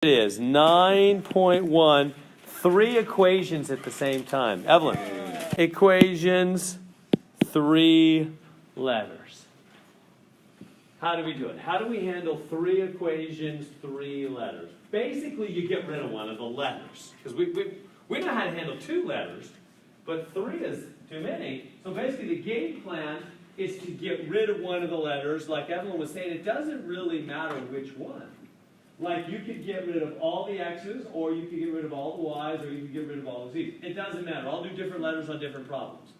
It is 9.1, 3 equations at the same time. Evelyn, equations, 3 letters. How do we do it? How do we handle 3 equations, 3 letters? Basically, you get rid of one of the letters. Because we know how to handle 2 letters, but 3 is too many. So basically, the game plan is to get rid of one of the letters. Like Evelyn was saying, it doesn't really matter which one. Like you could get rid of all the X's, or you could get rid of all the Y's, or you could get rid of all the Z's. It doesn't matter. I'll do different letters on different problems.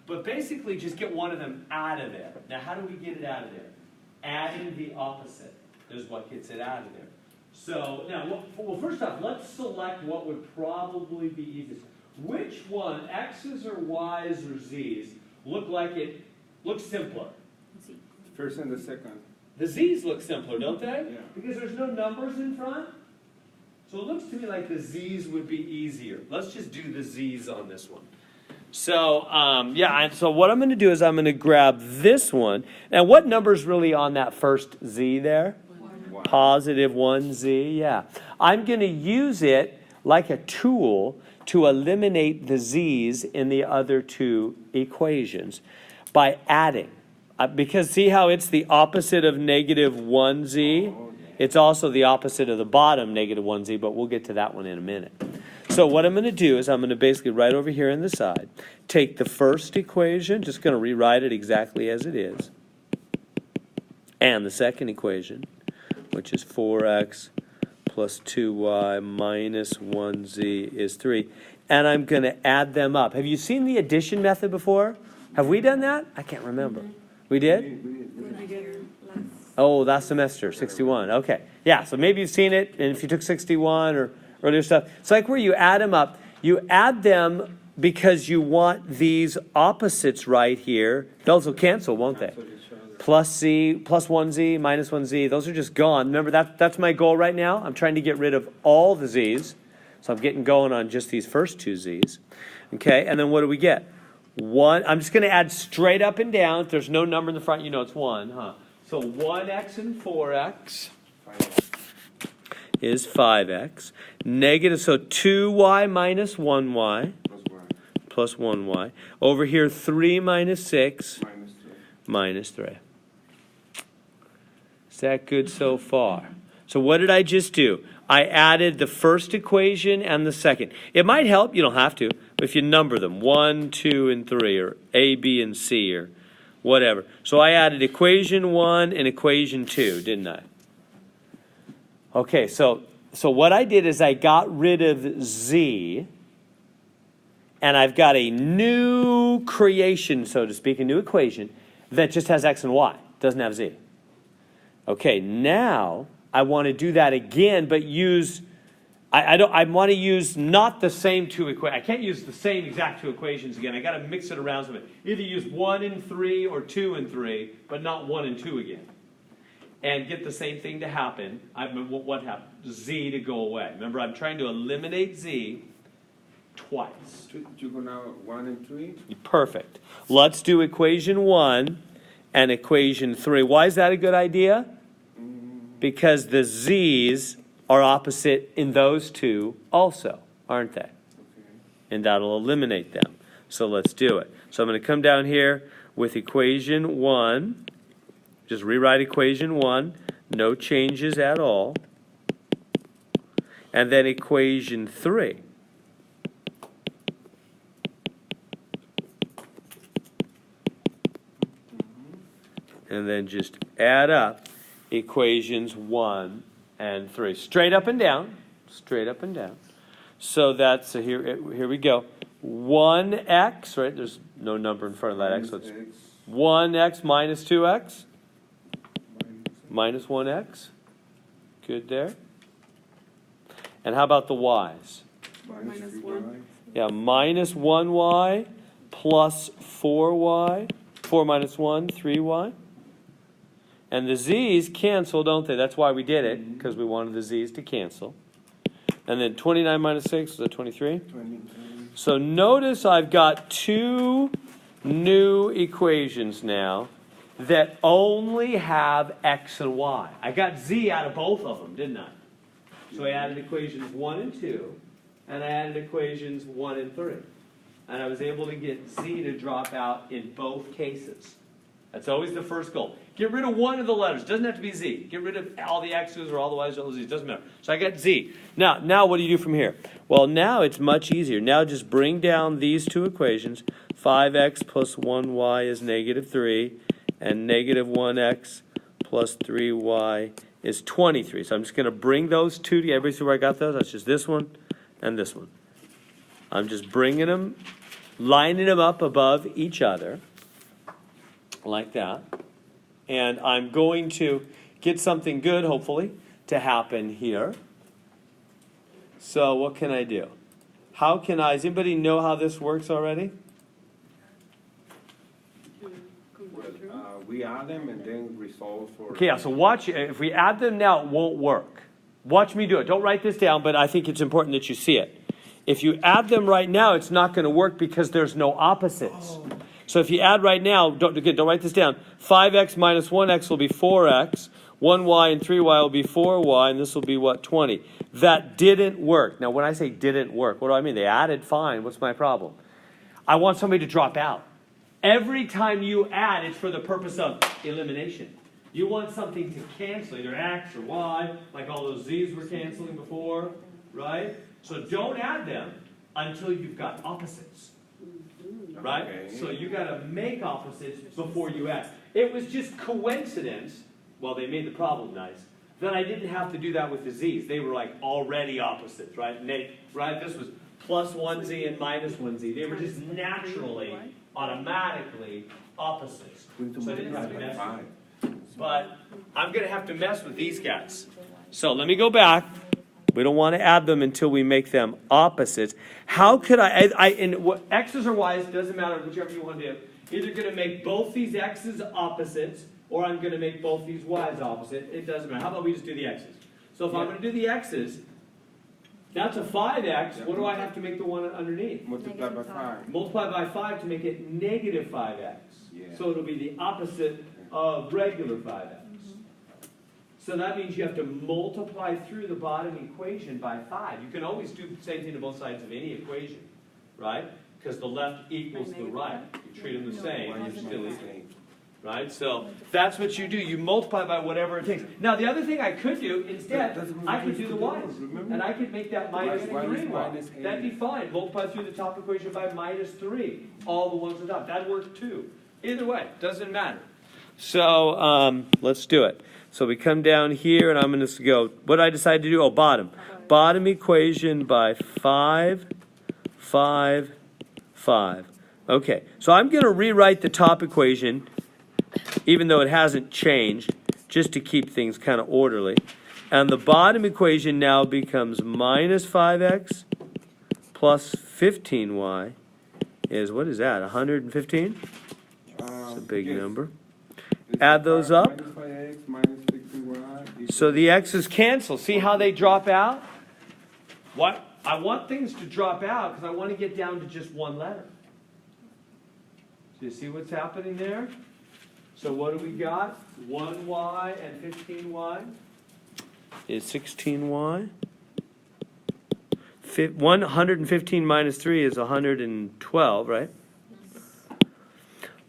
But basically, just get one of them out of there. Now, how do we get it out of there? Adding the opposite is what gets it out of there. So, now, well, first off, let's select what would probably be easiest. Which one, X's or Y's or Z's, looks simpler? Z. First and the second. The Z's look simpler, don't they? Yeah. Because there's no numbers in front. So it looks to me like the Z's would be easier. Let's just do the Z's on this one. So, so what I'm going to do is I'm going to grab this one. Now, what number's really on that first Z there? 1. Positive 1Z, yeah. I'm going to use it like a tool to eliminate the Z's in the other 2 equations by adding. Because see how it's the opposite of negative 1Z? It's also the opposite of the bottom negative 1Z, but we'll get to that one in a minute. So what I'm going to do is I'm going to basically right over here on the side, take the first equation, just going to rewrite it exactly as it is, and the second equation, which is 4x plus 2y minus 1z is 3. And I'm going to add them up. Have you seen the addition method before? Have we done that? I can't remember. We did? Oh, last semester, 61. Okay. Yeah, so maybe you've seen it, and if you took 61 or earlier stuff. It's like where you add them up. You add them because you want these opposites right here. Those will cancel, won't they? Plus Z, plus 1Z, minus 1Z. Those are just gone. Remember, that's my goal right now. I'm trying to get rid of all the Z's. So I'm getting going on just these first 2 Z's. Okay, and then what do we get? 1. I'm just going to add straight up and down. If there's no number in the front, you know it's 1, huh? So 1x and 4x is 5x. Negative, so 2y minus 1y plus 1y. Over here, 3 minus 6 minus 3. Is that good so far? So what did I just do? I added the first equation and the second. It might help, you don't have to, if you number them, 1, 2, and 3, or A, B, and C, or whatever. So I added equation 1 and equation 2, didn't I? Okay, so what I did is I got rid of Z, and I've got a new creation, so to speak, a new equation that just has X and Y, doesn't have Z. Okay, now I want to do that again, but use, I want to use not the same 2 equations. I can't use the same exact 2 equations again. I got to mix it around some bit. Either use 1 and 3 or 2 and 3, but not 1 and 2 again. And get the same thing to happen. What happened? Z to go away. Remember, I'm trying to eliminate Z twice. You go now 1 and 3? Perfect. Let's do equation 1 and equation 3. Why is that a good idea? Because the Z's are opposite in those 2 also, aren't they? Okay. And that'll eliminate them. So let's do it. So I'm going to come down here with equation 1. Just rewrite equation 1. No changes at all. And then equation 3. And then just add up equations 1 and 3. Straight up and down. Straight up and down. So that's, so here we go. 1x, right? There's no number in front of that x. So it's 1x minus 2x. Minus 1x. Good there. And how about the y's? Minus 1. Yeah, minus 1y plus 4y. 4 minus 1, 3y. And the z's cancel, don't they? That's why we did it, because we wanted the z's to cancel. And then 29 minus 6, is that 23? 20. So notice I've got 2 new equations now that only have x and y. I got z out of both of them, didn't I? So I added equations 1 and 2, and I added equations 1 and 3. And I was able to get z to drop out in both cases. That's always the first goal. Get rid of one of the letters. Doesn't have to be z. Get rid of all the x's or all the y's or all the z's. Doesn't matter. So I got z. Now what do you do from here? Well, now it's much easier. Now just bring down these two equations. 5x plus 1y is negative 3, and negative 1x plus 3y is 23. So I'm just going to bring those two together. Everybody see where I got those? That's just this one and this one. I'm just bringing them, lining them up above each other, like that. And I'm going to get something good, hopefully, to happen here. So what can I do? How can I, does anybody know how this works already? Well, we add them and then resolve for. Okay, yeah, so watch, if we add them now, it won't work. Watch me do it. Don't write this down, but I think it's important that you see it. If you add them right now, it's not going to work because there's no opposites. So if you add right now, don't write this down. 5x minus 1x will be 4x. 1y and 3y will be 4y, and this will be what, 20. That didn't work. Now, when I say didn't work, what do I mean? They added fine. What's my problem? I want somebody to drop out. Every time you add, it's for the purpose of elimination. You want something to cancel, either x or y, like all those z's were canceling before, right? So don't add them until you've got opposites, right? Okay. So you got to make opposites before you add. It was just coincidence, well, they made the problem nice, that I didn't have to do that with the z's. They were like already opposites, right? And right? This was plus 1z and minus 1z. They were just naturally, automatically opposites. So I didn't have to mess with them. But I'm going to have to mess with these guys. So let me go back. We don't want to add them until we make them opposites. How could x's or y's, doesn't matter, whichever you want to do. Either going to make both these x's opposites, or I'm going to make both these y's opposite. It doesn't matter. How about we just do the x's? So if I'm going to do the x's, that's a 5x. What do I have to make the one underneath? Multiply by 5. Multiply by 5 to make it negative 5x. Yeah. So it'll be the opposite of regular 5x. So that means you have to multiply through the bottom equation by 5. You can always do the same thing to both sides of any equation, right? Because the left equals the right. You treat them the same, you're still equal. Right? So that's what you do. You multiply by whatever it takes. Now, the other thing I could do instead, I could do the y's. And I could make that minus 3y. That'd be fine. Multiply through the top equation by minus 3. All the ones on top. That'd work too. Either way, doesn't matter. So let's do it. So we come down here, and I'm going to go, what did I decide to do? Oh, bottom. Bottom equation by 5, 5, 5. Okay, so I'm going to rewrite the top equation, even though it hasn't changed, just to keep things kind of orderly. And the bottom equation now becomes minus 5x plus 15y is, what is that, 115? It's a big number. Add those up. Minus 5x minus 15y. So the x's cancel. See how they drop out? What? I want things to drop out because I want to get down to just one letter. So you see what's happening there? So what do we got? 1y and 15y is 16y. 115 minus 3 is 112, right?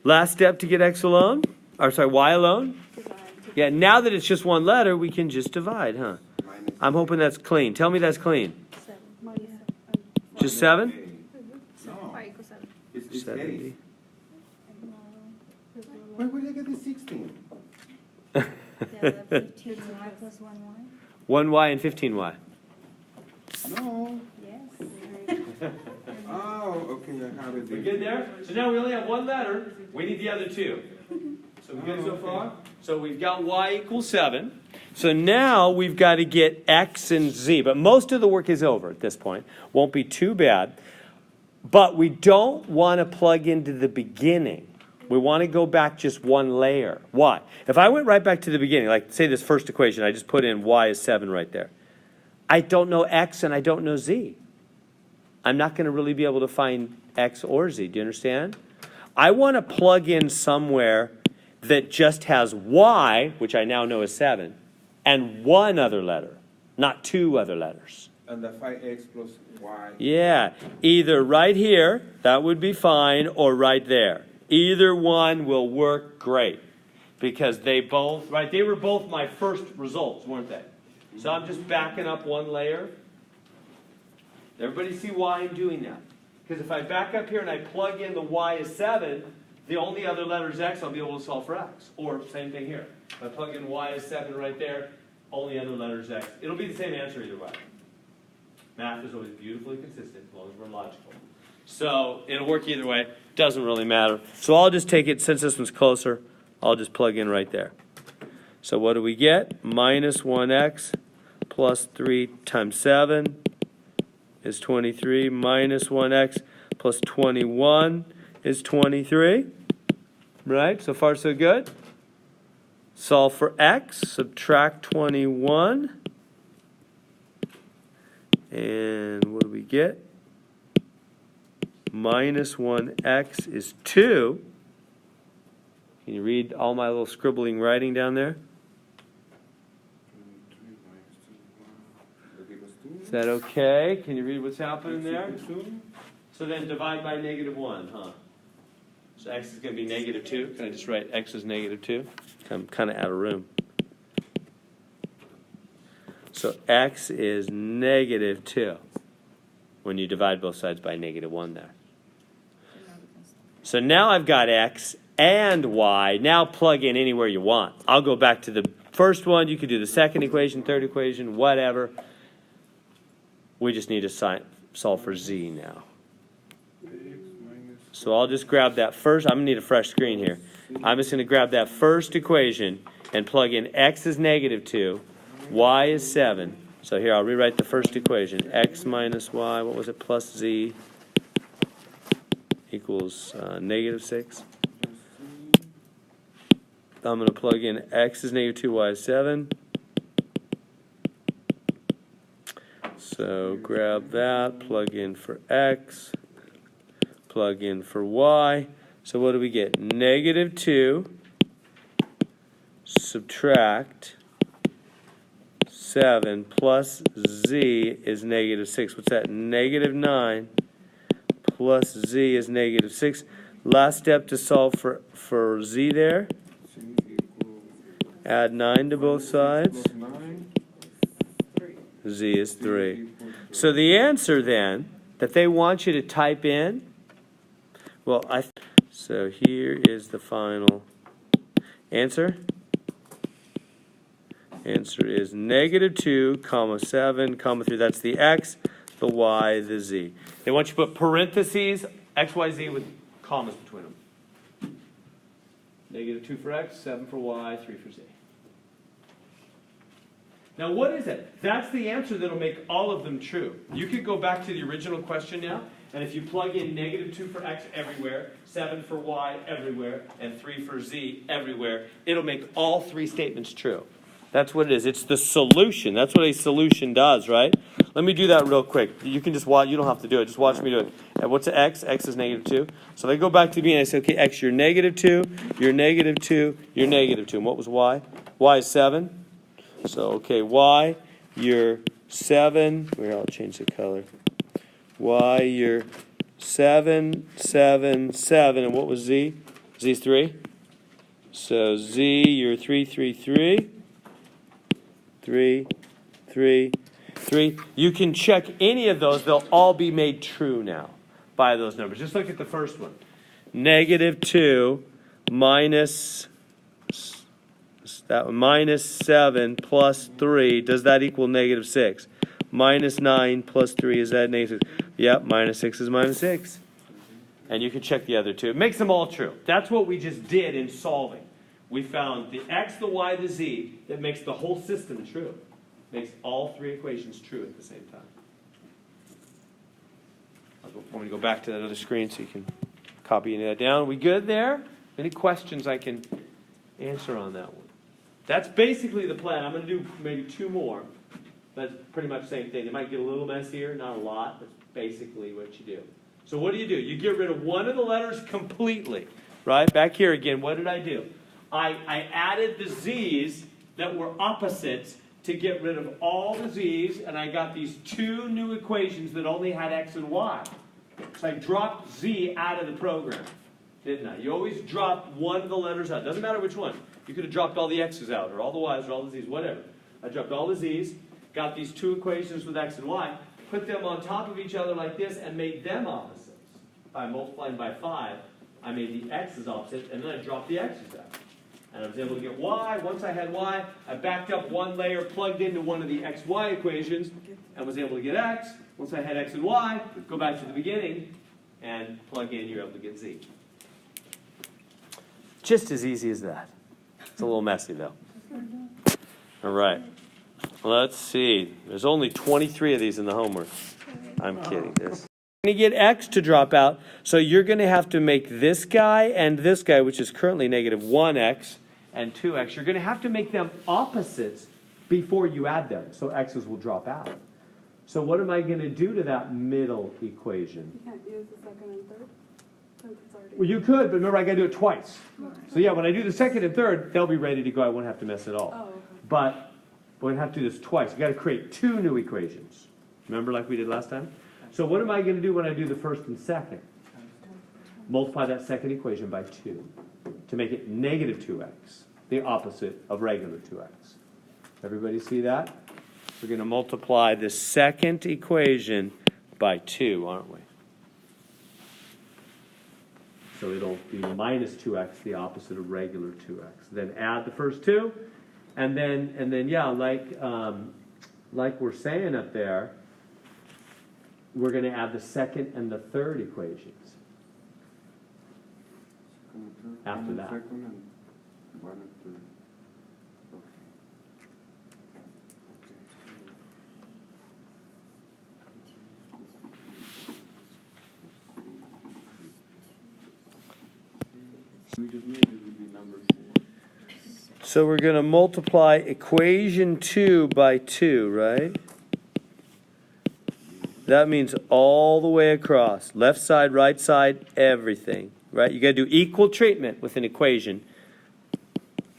Last step to get x alone. Or sorry, y alone? Yeah, now that it's just one letter, we can just divide, huh? I'm hoping that's clean. Tell me that's clean. Just 7? No. It's 70. Where did I get the 16? 15y plus 1y? 1y and 15y. No. Yes. Oh, okay, I have it. We good there? So now we only have one letter. We need the other two. So we good so far? So we've got y equals 7. So now we've got to get x and z. But most of the work is over at this point. Won't be too bad. But we don't want to plug into the beginning. We want to go back just one layer. Why? If I went right back to the beginning, like say this first equation, I just put in y is 7 right there. I don't know x and I don't know z. I'm not going to really be able to find x or z. Do you understand? I want to plug in somewhere that just has y, which I now know is 7, and one other letter. not two other letters. And the 5x plus y. Yeah, either right here, that would be fine, or right there. Either one will work great because they both, right, they were both my first results, weren't they? So I'm just backing up one layer. Everybody see why I'm doing that? Because if I back up here and I plug in the y is 7, the only other letter is x, I'll be able to solve for x. Or same thing here. If I plug in y is 7 right there, only other letter is x. It'll be the same answer either way. Math is always beautifully consistent as long as we're logical. So it'll work either way. Doesn't really matter. So I'll just take it, since this one's closer, I'll just plug in right there. So what do we get? Minus 1x plus 3 times 7 is 23. Minus 1x plus 21 is 23. Right? So far so good. Solve for x. Subtract 21. And what do we get? Minus 1x is 2. Can you read all my little scribbling writing down there? Is that okay? Can you read what's happening there? So then divide by -1, huh? So x is going to be -2. Can I just write x is -2? I'm kind of out of room. So x is -2 when you divide both sides by -1 there. So now I've got x and y. Now plug in anywhere you want. I'll go back to the first one. You could do the second equation, third equation, whatever. We just need to solve for z now. So I'll just grab that first. I'm going to need a fresh screen here. I'm just going to grab that first equation and plug in x is -2. Y is 7. So here, I'll rewrite the first equation. X minus y, what was it, plus z equals -6. I'm going to plug in x is -2, y is 7. So grab that, plug in for x, plug in for y. So what do we get? -2 subtract 7 plus z is -6. What's that? -9 plus z is -6. Last step to solve for z there. Add 9 to both sides. Z is 3. So the answer then that they want you to type in, well, so here is the final answer. Answer is -2, comma 7, comma 3. That's the x, the y, the z. They want you to put parentheses, x, y, z with commas between them. -2 for x, 7 for y, 3 for z. Now what is it? That's the answer that'll make all of them true. You could go back to the original question now, and if you plug in -2 for x everywhere, 7 for y everywhere, and 3 for z everywhere, it'll make all three statements true. That's what it is. It's the solution. That's what a solution does, right? Let me do that real quick. You can just watch. You don't have to do it. Just watch me do it. And what's x? X is -2. So if I go back to B and I say, okay, x, you're -2, you're -2, you're -2. And what was y? Y is 7. So, okay, y, you're 7. Here, I'll change the color. Y, you're 7, 7, 7. And what was z? Z is 3. So z, you're 3, 3, 3. 3, 3, 3. You can check any of those. They'll all be made true now by those numbers. Just look at the first one. -2 minus that one, -7 plus 3. Does that equal -6? -9 plus 3, is that -6? Yep, -6 is -6. And you can check the other two. It makes them all true. That's what we just did in solving. We found the x, the y, the z that makes the whole system true. Makes all three equations true at the same time. I'm going to go back to that other screen so you can copy that down. We good there? Any questions I can answer on that one? That's basically the plan. I'm going to do maybe 2 more. That's pretty much the same thing. It might get a little messier, not a lot. That's basically what you do. So what do? You get rid of one of the letters completely. Right? Back here again, what did I do? I added the z's that were opposites to get rid of all the z's, and I got these two new equations that only had x and y. So I dropped z out of the program, didn't I? You always drop one of the letters out. Doesn't matter which one. You could have dropped all the x's out, or all the y's, or all the z's, whatever. I dropped all the z's, got these two equations with x and y, put them on top of each other like this, and made them opposites. By multiplying by 5, I made the x's opposite, and then I dropped the x's out. And I was able to get y. Once I had y, I backed up one layer, plugged into one of the xy equations, and was able to get x. Once I had x and y, go back to the beginning, and plug in, you're able to get z. Just as easy as that. It's a little messy, though. All right. Let's see. There's only 23 of these in the homework. I'm kidding. There's going to get x to drop out, so you're going to have to make this guy and this guy, which is currently negative 1x and 2x, you're going to have to make them opposites before you add them, so x's will drop out. So what am I going to do to that middle equation? You can't use the second and third, since it's already. Well, you could, but remember I got to do it twice. So yeah, when I do the second and third, they'll be ready to go. I won't have to mess it all. Oh, okay. But we're going to have to do this twice. You've got to create two new equations. Remember like we did last time? So what am I going to do when I do the first and second? Multiply that second equation by 2 to make it negative 2x, the opposite of regular 2x. Everybody see that? We're going to multiply the second equation by 2, aren't we? So it'll be minus 2x, the opposite of regular 2x. Then add the first two, and then yeah, like we're saying up there, we're going to add the second and the third equations after that. So we're going to multiply equation 2 by 2, right? That means all the way across. Left side, right side, everything. Right? You got to do equal treatment with an equation.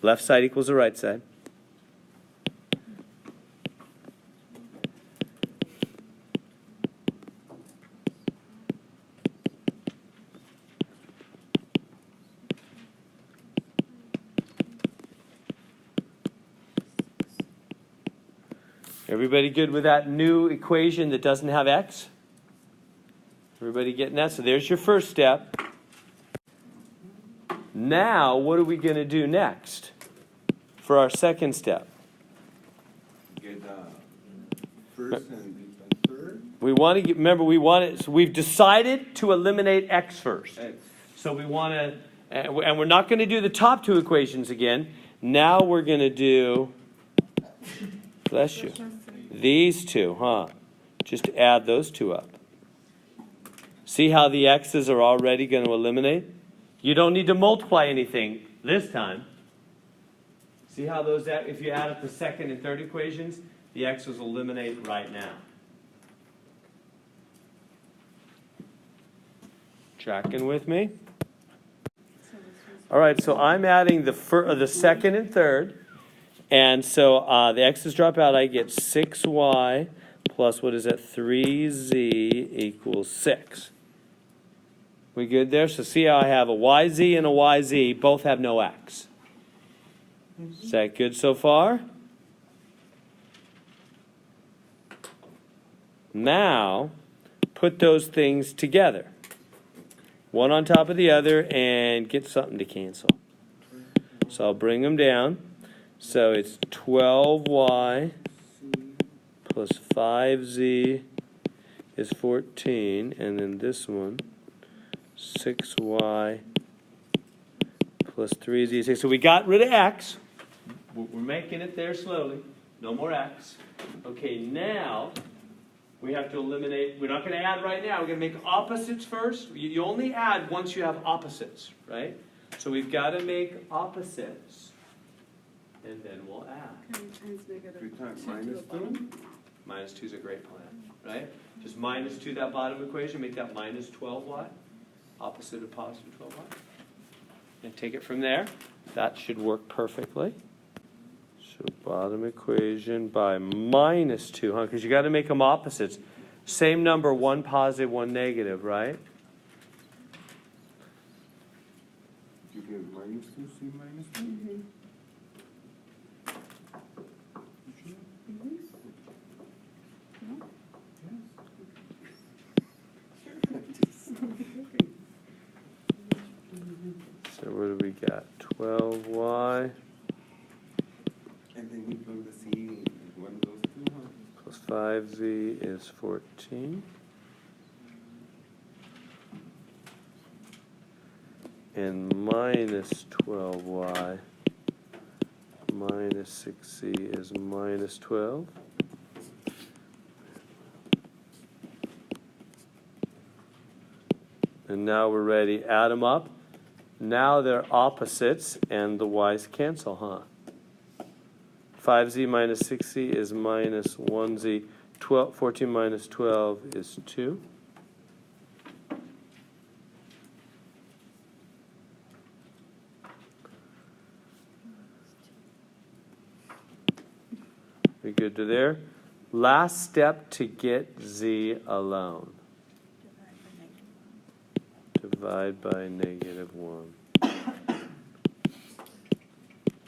Left side equals the right side. Everybody good with that new equation that doesn't have x? Everybody getting that? So there's your first step. Now, what are we going to do next for our second step? Get first and third. We want to get, remember, so we've decided to eliminate x first. X. So we want to, and we're not going to do the top two equations again. Now we're going to do, bless you, these two, huh? Just add those two up. See how the x's are already going to eliminate? You don't need to multiply anything this time. See how those, if you add up the second and third equations, the x's eliminate right now. Tracking with me? All right, so I'm adding the second and third. And so the x's drop out. I get 6y plus, what is that, 3z equals 6. We good there? So see how I have a yz and a yz. Both have no x. Is that good so far? Now, put those things together. One on top of the other and get something to cancel. So I'll bring them down. So it's 12y plus 5z is 14. And then this one, 6y plus 3z is 6. So we got rid of x. We're making it there slowly. No more x. Okay, now we have to eliminate. We're not going to add right now. We're going to make opposites first. You only add once you have opposites, right? So we've got to make opposites. And then we'll add. Can you times negative 3 times 2 to minus the bottom? 2. Minus 2 is a great plan, right? Just minus 2 that bottom equation, make that minus 12y. Opposite of positive 12y. And take it from there. That should work perfectly. So bottom equation by minus 2, huh? Because you got to make them opposites. Same number, one positive, one negative, right? You get minus 2C minus 2? So what do we got? 12y And then you plug the C in one of those two, huh? plus 5z is 14. And minus 12y minus 6z is minus 12. And now we're ready. Add them up. Now they're opposites, and the y's cancel, huh? 5z minus 6z is minus 1z. 14 minus 12 is 2. We good to there? Last step to get z alone. Divide by negative 1.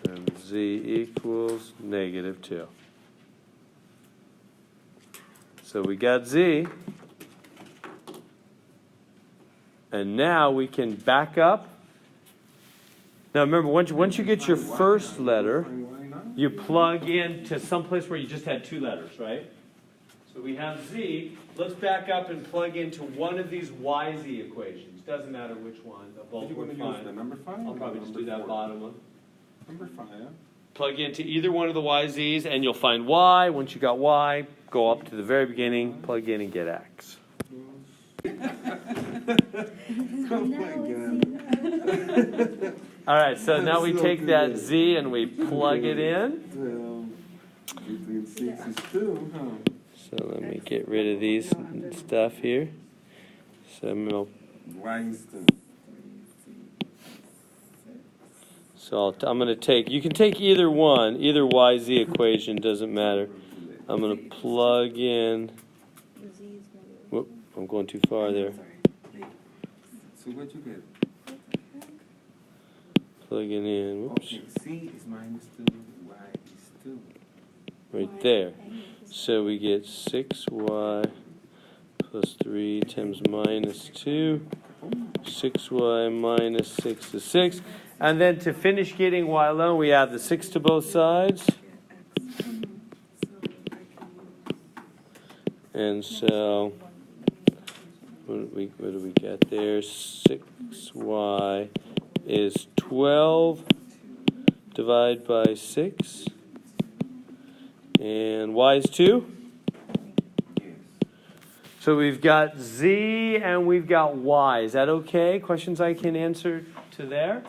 And z equals negative 2. So we got z. And now we can back up. Now remember, once you get your first letter, you plug into some place where you just had two letters, right? So we have z. Let's back up and plug into one of these yz equations. Doesn't matter which one. They'll both You work want to use the fine. number 5? I'll probably just do that bottom one. Number 5, yeah? Plug into either one of the yz's and you'll find y. Once you got y, go up to the very beginning, plug in and get x. Oh my God. All right, so now we So take that good. z and we plug it in. Well, between 6 is 2, huh? So let me get rid of these stuff here. So Weinstein. I'm going to take, you can take either one, either yz equation, doesn't matter. I'm going to plug in, whoop, I'm going too far there. So what you get? Plugging in, whoops, Okay, C is minus 2, Y is 2. right there. So we get 6y plus 3 times minus 2. 6y minus 6 is 6. And then to finish getting y alone, we add the 6 to both sides. And so, what do we get there? 6y is 12 divided by 6. And y is 2. Yes. So we've got z and we've got y. Is that okay? Questions I can answer to there?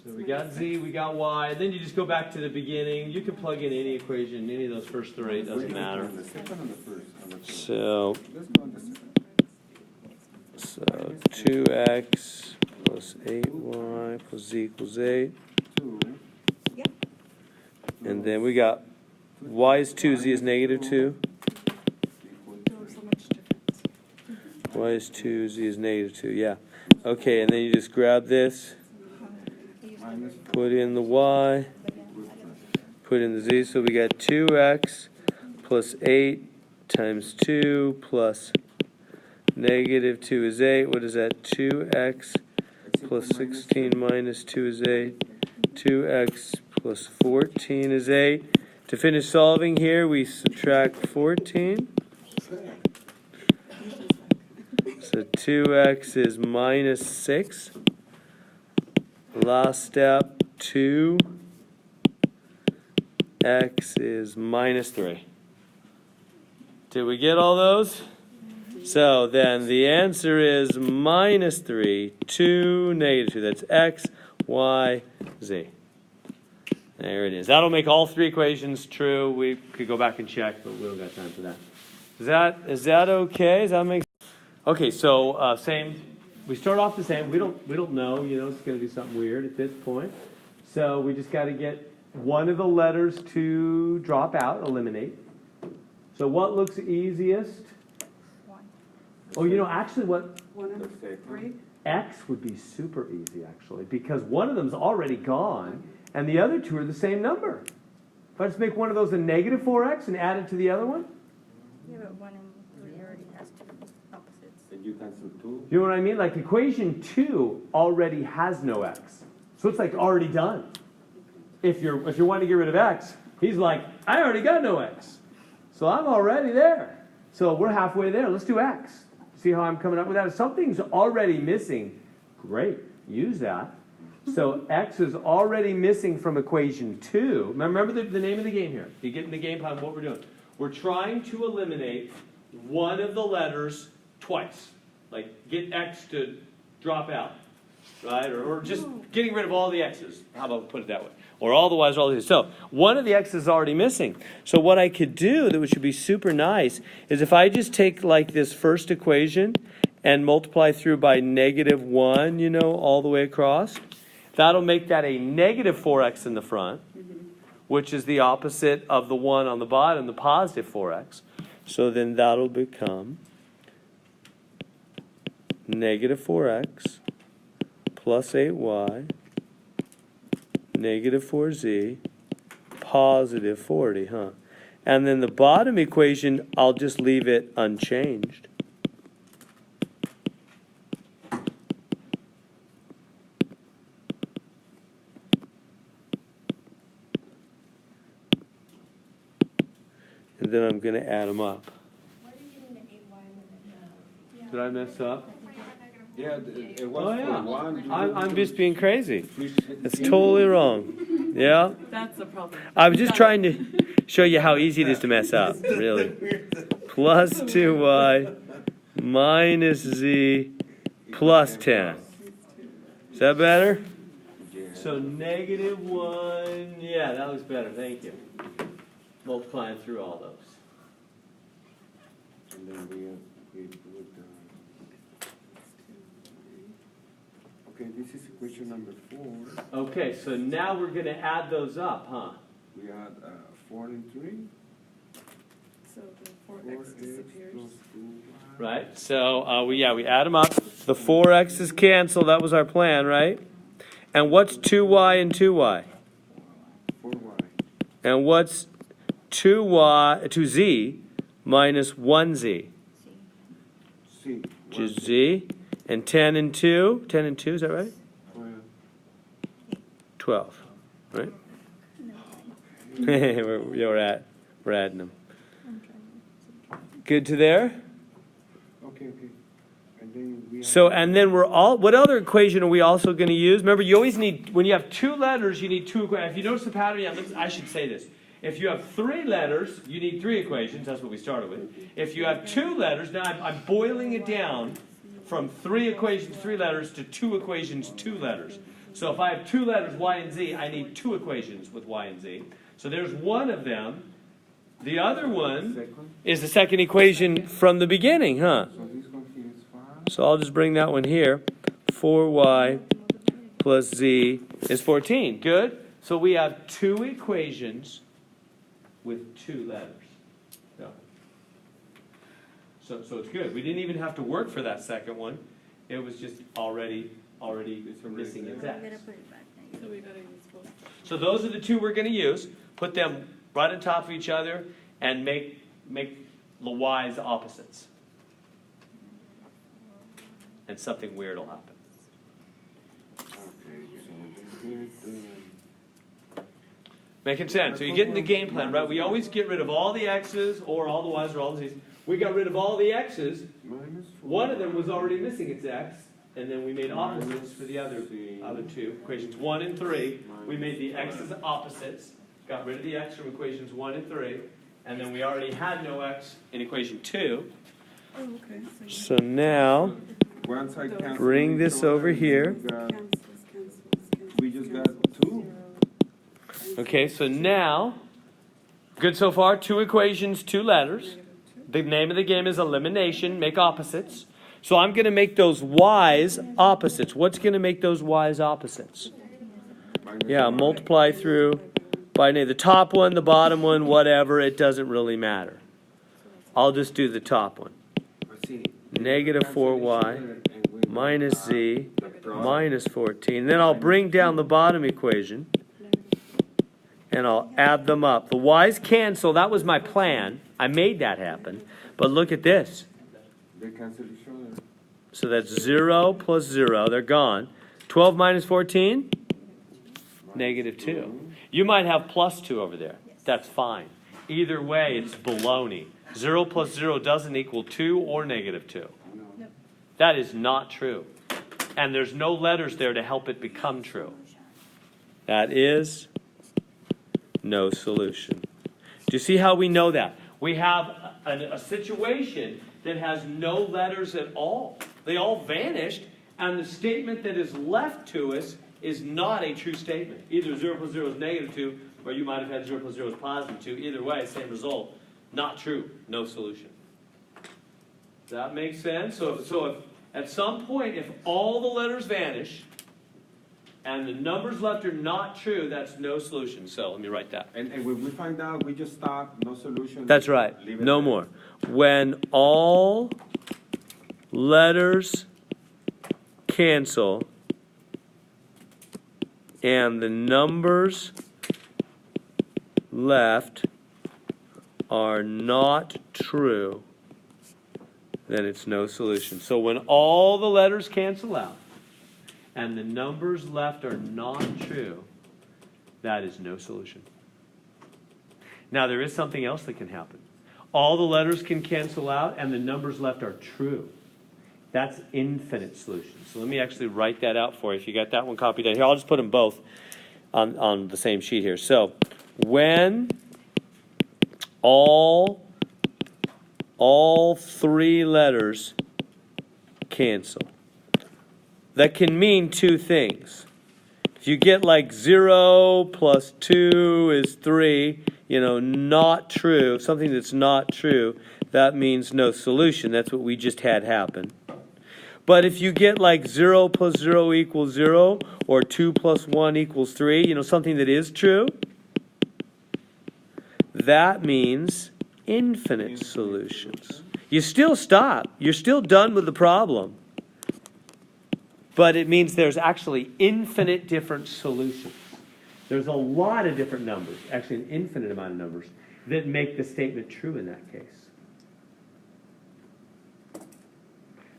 So we got z, we got y, and then you just go back to the beginning. You can plug in any equation, any of those first three, it doesn't matter. On the second or the first? On the first. So, Let's go on the second. 2x plus 8y plus z equals 8. 2. And then we got y is 2, z is negative 2. Y is 2, z is negative 2, yeah. Okay, and then you just grab this, Minus put in the y, put in the z, so we got 2x plus 8 times 2 plus negative 2 is 8. What is that? 2x plus 16 minus 2 is 8. 2x plus 14 is 8. To finish solving here, we subtract 14. So 2x is minus 6. Last step, 2x is minus 3. Did we get all those? So then the answer is minus 3, 2, negative 2. That's x, y, z. There it is. That'll make all three equations true. We could go back and check, but we don't got time for that. Is that okay? Does that make sense? Okay, so same. We start off the same. We don't know. You know, it's going to do something weird at this point. So we just got to get one of the letters to drop out, eliminate. So what looks easiest? 1. Oh, actually what? 1 and The second. 3. X would be super easy, actually, because one of them's already gone, and the other two are the same number. If I just make one of those a negative 4x and add it to the other one, Yeah, but 1 and 3 already has 2 opposites. And you cancel 2. you know what I mean? Like equation 2 already has no x. So it's like already done. If you're wanting to get rid of x, he's like, I already got no x. So I'm already there. So we're halfway there. Let's do x. See how I'm coming up with that? If something's already missing, great. Use that. So x is already missing from equation 2. Remember the name of the game here. You get in the game plan what we're doing. We're trying to eliminate one of the letters twice. Like get x to drop out, right? Or just getting rid of all the x's. How about we put it that way? Or all the y's, or all the z's. So one of the x's is already missing. So what I could do that would be super nice is if I just take like this first equation and multiply through by -1, all the way across. That'll make that a negative 4x in the front, which is the opposite of the 1 on the bottom, the positive 4x. So then that'll become negative 4x plus 8y, negative 4z, positive 40, And then the bottom equation, I'll just leave it unchanged. And then I'm going to add them up. Why are you getting the 8y limit? Did I mess up? Yeah, it was Oh, yeah. for 1. you I'm did just being crazy. three. That's totally wrong. Yeah? That's the problem. I was just trying to show you how easy it is to mess up, really. Plus 2y minus z plus 10. Is that better? Yeah. So -1, yeah, that looks better. Thank you. Multiplying through all those. And then we put okay, this is equation number 4. Okay, so now we're going to add those up, huh? We add 4 and 3. So the 4x 4x disappears. plus 2y. Right, so we add them up. The 4x's cancel, that was our plan, right? And what's 2y and 2y? 4y. And what's 2z minus 1z? C. Which is z. And 10 and 2? 10 and 2, is that right? 12, right? we're adding them. Good to there? Okay. And then we So, and then what other equation are we also going to use? Remember, you always need, when you have 2 letters, you need 2 equations. If you notice the pattern, I should say this. If you have 3 letters, you need 3 equations. That's what we started with. If you have 2 letters, now I'm boiling it down from 3 equations, 3 letters, to 2 equations, 2 letters. So if I have 2 letters, y and z, I need 2 equations with y and z. So there's one of them. The other one second. is the second equation from the beginning, huh? So this one here is 5. So I'll just bring that one here. 4y plus z is 14. Good. So we have 2 equations with 2 letters. No. So it's good. We didn't even have to work for that second one. It was just already missing its I'm x. going to put it back now. So we gotta use both. So those are the 2 we're going to use. Put them right on top of each other and make the y's opposites. And something weird will happen. Okay, so this is Making sense. So you get in the game plan, right? We always get rid of all the x's or all the y's or all the z's. We got rid of all the x's. minus 4. One of them was already missing its x, and then we made opposites for the other 2 equations 1 and 3. We made the x's opposites. Got rid of the x from equations 1 and 3, and then we already had no x in equation 2. Oh, okay. So now Once I cancel bring each this other, over here. We just got 2. Okay, so now, good so far, 2 equations, 2 letters. The name of the game is elimination, make opposites. So I'm going to make those y's opposites. What's going to make those y's opposites? Yeah, multiply through by the top one, the bottom one, whatever, it doesn't really matter. I'll just do the top one. Negative 4y minus z minus 14. Then I'll bring down the bottom equation and I'll add them up. The y's cancel. That was my plan. I made that happen. But look at this. They cancel each other. So that's 0 plus 0. They're gone. 12 minus 14? Negative 2. You might have plus 2 over there. That's fine. Either way, it's baloney. 0 plus 0 doesn't equal 2 or negative 2. That is not true. And there's no letters there to help it become true. That is no solution. Do you see how we know that? We have a situation that has no letters at all. They all vanished, and the statement that is left to us is not a true statement. Either 0 plus 0 is negative 2, or you might have had 0 plus 0 is positive 2. Either way, same result. Not true. No solution. Does that make sense? So if at some point, if all the letters vanish, and the numbers left are not true, that's no solution. So let me write that. And when we find out, we just stop, no solution. That's right. Leave it No there. more. When all letters cancel and the numbers left are not true, then it's no solution. So when all the letters cancel out and the numbers left are not true, that is no solution. Now, there is something else that can happen. All the letters can cancel out and the numbers left are true. That's infinite solution. So let me actually write that out for you. If you got that one copied down here, I'll just put them both on the same sheet here. So when all three letters cancel, that can mean two things. If you get like 0 plus 2 is 3, not true, something that's not true, that means no solution. That's what we just had happen. But if you get like 0 plus 0 equals 0, or 2 plus 1 equals 3, something that is true, that means infinite solutions. You still stop. You're still done with the problem. But it means there's actually infinite different solutions. There's a lot of different numbers, actually an infinite amount of numbers, that make the statement true in that case.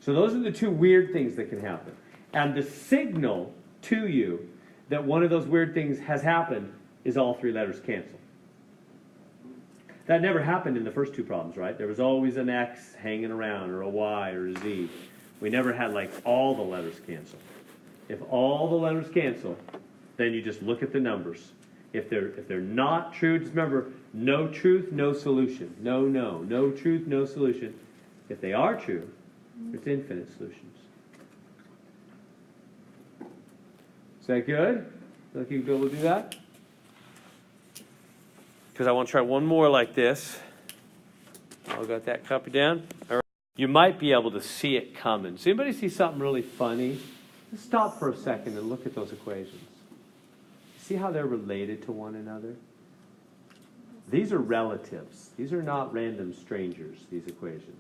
So those are the two weird things that can happen. And the signal to you that one of those weird things has happened is all three letters cancel. That never happened in the first two problems, right? There was always an X hanging around, or a Y, or a Z. We never had like all the letters cancel. If all the letters cancel, then you just look at the numbers. If they're not true, just remember, no truth, no solution. No truth, no solution. If they are true, there's infinite solutions. Is that good? Think you'll be able to do that? Because I want to try one more like this. I'll got that copy down. All right. You might be able to see it coming. Does anybody see something really funny? Just stop for a second and look at those equations. See how they're related to one another? These are relatives. These are not random strangers, these equations.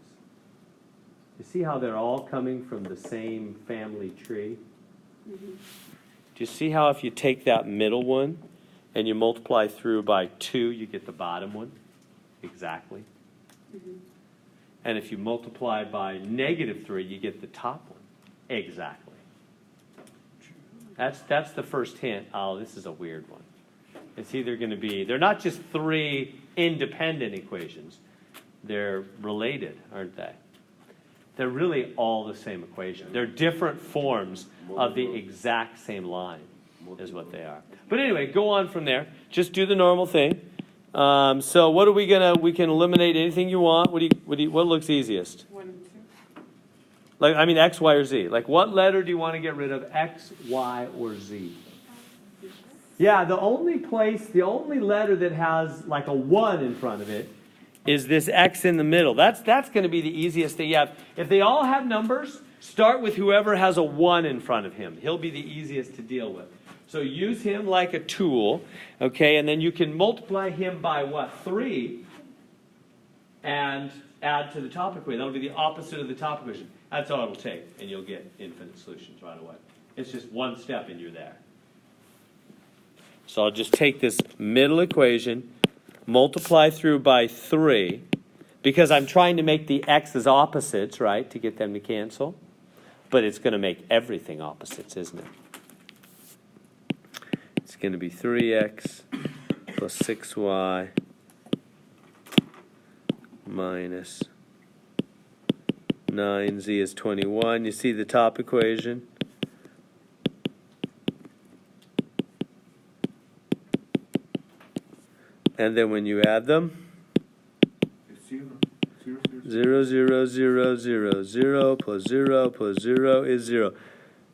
You see how they're all coming from the same family tree? Mm-hmm. Do you see how if you take that middle one and you multiply through by 2, you get the bottom one? Exactly. Mm-hmm. And if you multiply by -3, you get the top one. Exactly. That's the first hint. Oh, this is a weird one. It's either going to be, they're not just 3 independent equations. They're related, aren't they? They're really all the same equation. They're different forms of the exact same line is what they are. But anyway, go on from there. Just do the normal thing. So what are we we can eliminate anything you want. What looks easiest? 1 and 2. X, Y, or Z. Like, what letter do you want to get rid of? X, Y, or Z? Yeah, the only letter that has like a 1 in front of it is this X in the middle. That's going to be the easiest thing you have. If they all have numbers, start with whoever has a 1 in front of him. He'll be the easiest to deal with. So use him like a tool, okay, and then you can multiply him by what? 3, and add to the top equation. That'll be the opposite of the top equation. That's all it'll take, and you'll get infinite solutions right away. It's just one step and you're there. So I'll just take this middle equation, multiply through by 3, because I'm trying to make the x's opposites, right, to get them to cancel. But it's going to make everything opposites, isn't it? It's going to be 3x plus 6y minus 9z is 21. You see the top equation? And then when you add them, It's 0. 0, 0, 0, 0, 0 plus 0 plus 0 is 0.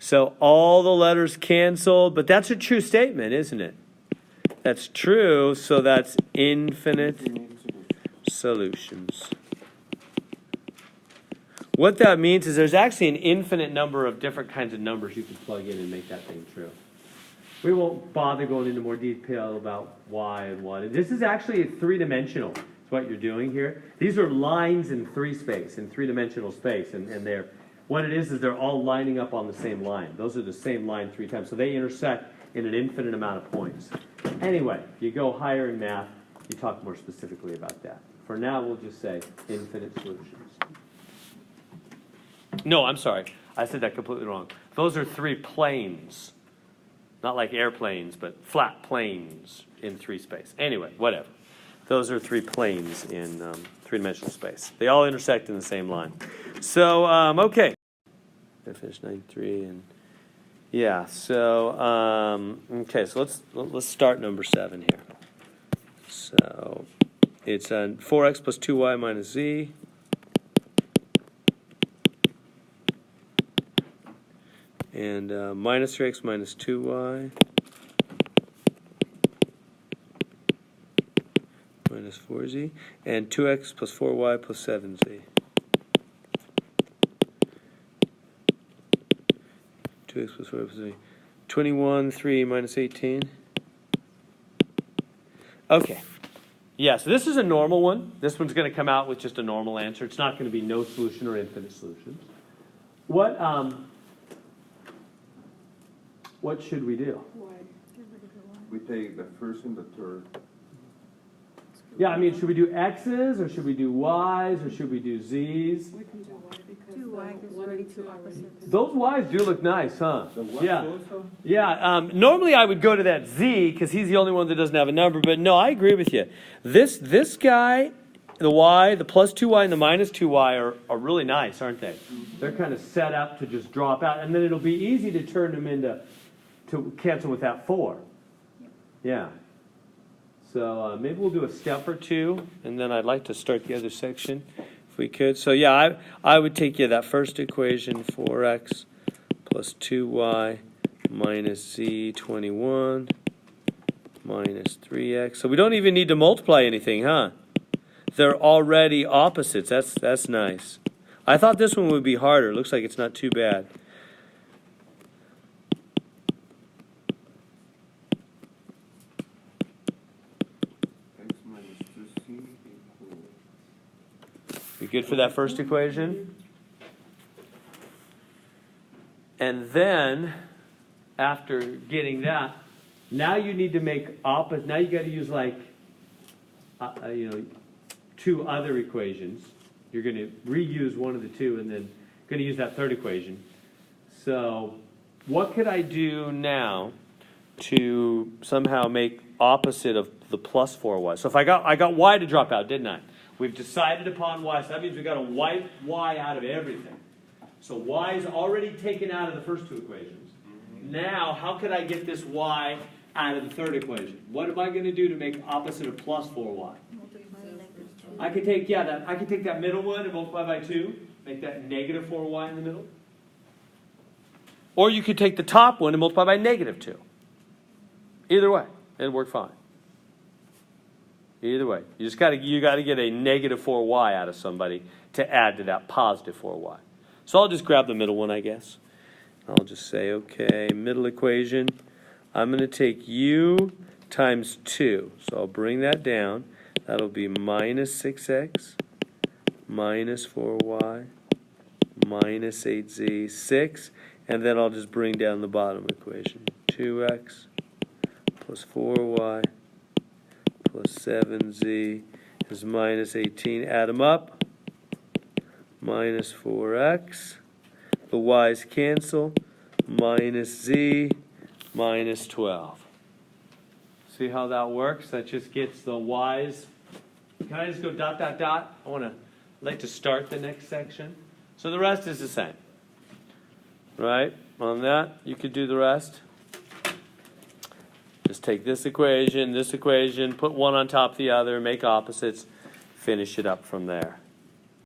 So all the letters canceled, but that's a true statement, isn't it? That's true, so that's infinite solutions. What that means is there's actually an infinite number of different kinds of numbers you can plug in and make that thing true. We won't bother going into more detail about why and what. This is actually three-dimensional. It's what you're doing here. These are lines in three-dimensional space, and they're what it is they're all lining up on the same line. Those are the same line 3 times, so they intersect in an infinite amount of points. Anyway, you go higher in math, you talk more specifically about that. For now, we'll just say infinite solutions. No, I'm sorry. I said that completely wrong. Those are 3 planes. Not like airplanes, but flat planes in 3 space. Anyway, whatever. Those are 3 planes in 3-dimensional space. They all intersect in the same line. So, okay. I finished 93 and yeah. So, okay. So let's start number 7 here. So it's 4x plus 2y minus z. And minus 3x minus 2y minus 4z, and 2x plus 4y plus 7z. 2x plus 4y plus 7z. 21, 3 minus 18. Okay. Yeah, so this is a normal one. This one's going to come out with just a normal answer. It's not going to be no solution or infinite solutions. What should we do? We take the first and the third. Yeah, I mean, should we do x's, or should we do y's, or should we do z's? We can do y because 2y is already 2 opposites. Those y's do look nice, huh? The what Yeah. also? Yeah, normally I would go to that z, because he's the only one that doesn't have a number, but no, I agree with you. This guy, the y, the plus 2y and the minus 2y are really nice, aren't they? They're kind of set up to just drop out, and then it'll be easy to turn them to cancel with that 4. Yeah. So maybe we'll do a step or two, and then I'd like to start the other section if we could. So yeah, I would take that first equation, 4x plus 2y minus z 21 minus 3x. So we don't even need to multiply anything, huh? They're already opposites. That's nice. I thought this one would be harder. Looks like it's not too bad. X minus 2c equals. You good for that first equation? And then, after getting that, now you need to make opposite. Now you got to use like, 2 other equations. You're going to reuse one of the 2, and then going to use that third equation. So, what could I do now to somehow make opposite of the plus 4y? So if I got y to drop out, didn't I? We've decided upon y, so that means we've got to wipe y out of everything. So y is already taken out of the first 2 equations. Now, how could I get this y out of the third equation? What am I going to do to make opposite of plus 4y? I could take that middle one and multiply by 2, make that negative 4y in the middle. Or you could take the top one and multiply by negative 2. Either way, it'd work fine. Either way, you got to get a negative 4y out of somebody to add to that positive 4y. So I'll just grab the middle one, I guess. I'll just say, okay, middle equation, I'm going to take u times 2. So I'll bring that down. That'll be minus 6x minus 4y minus 8z, 6. And then I'll just bring down the bottom equation. 2x plus 4y plus 7z is minus 18. Add them up. Minus 4x. The y's cancel. Minus z minus 12. See how that works? That just gets the y's. Can I just go dot, dot, dot? I'd like to start the next section. So the rest is the same. Right? On that, you could do the rest. Just take this equation, put one on top of the other, make opposites, finish it up from there.